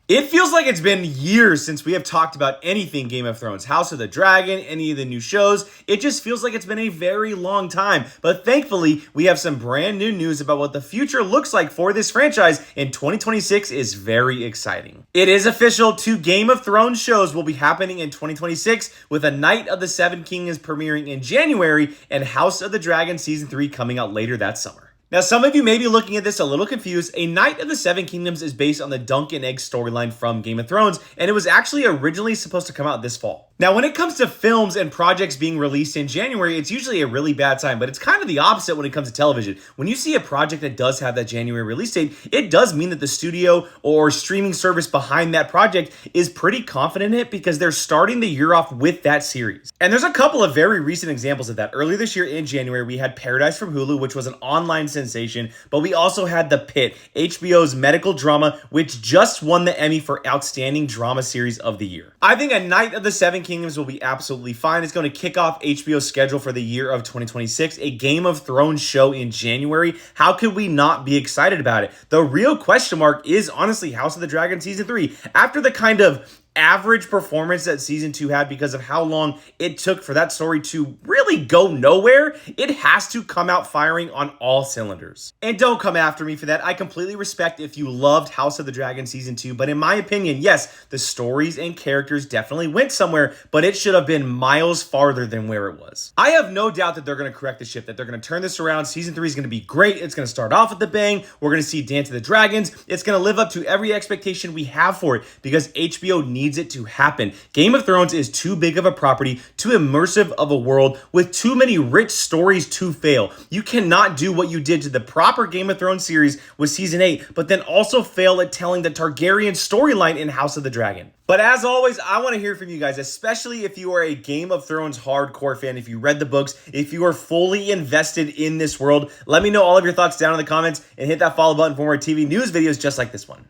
It feels like it's been years since we have talked about anything Game of Thrones, House of the Dragon, any of the new shows. It just feels like it's been a very long time. But thankfully, we have some brand new news about what the future looks like for this franchise, and 2026 is very exciting. It is official, 2 Game of Thrones shows will be happening in 2026, with A Knight of the Seven Kingdoms premiering in January and House of the Dragon Season 3 coming out later that summer. Now, some of you may be looking at this a little confused. A Knight of the Seven Kingdoms is based on the Dunk and Egg storyline from Game of Thrones, and it was actually originally supposed to come out this fall. Now, when it comes to films and projects being released in January, it's usually a really bad time, but it's kind of the opposite when it comes to television. When you see a project that does have that January release date, it does mean that the studio or streaming service behind that project is pretty confident in it because they're starting the year off with that series. And there's a couple of very recent examples of that. Earlier this year in January, we had Paradise from Hulu, which was an online sensation, but we also had The Pitt, HBO's medical drama, which just won the Emmy for Outstanding Drama Series of the Year. I think A Knight of the Seven Kingdoms will be absolutely fine. It's going to kick off HBO's schedule for the year of 2026, a Game of Thrones show in January. How could we not be excited about it? The real question mark is honestly House of the Dragon Season 3. After the kind of average performance that season 2 had because of how long it took for that story to really go nowhere, it has to come out firing on all cylinders. And don't come after me for that. I completely respect if you loved House of the Dragon Season 2, but in my opinion, yes, the stories and characters definitely went somewhere, but it should have been miles farther than where it was. I have no doubt that they're going to correct the ship, that they're going to turn this around. Season 3 is going to be great. It's going to start off with the bang. We're going to see Dance of the Dragons. It's going to live up to every expectation we have for it because HBO needs it to happen. Game of Thrones is too big of a property, too immersive of a world, with too many rich stories to fail. You cannot do what you did to the proper Game of Thrones series with season 8, but then also fail at telling the Targaryen storyline in House of the Dragon. But as always, I want to hear from you guys, especially if you are a Game of Thrones hardcore fan, if you read the books, if you are fully invested in this world. Let me know all of your thoughts down in the comments and hit that follow button for more TV news videos just like this one.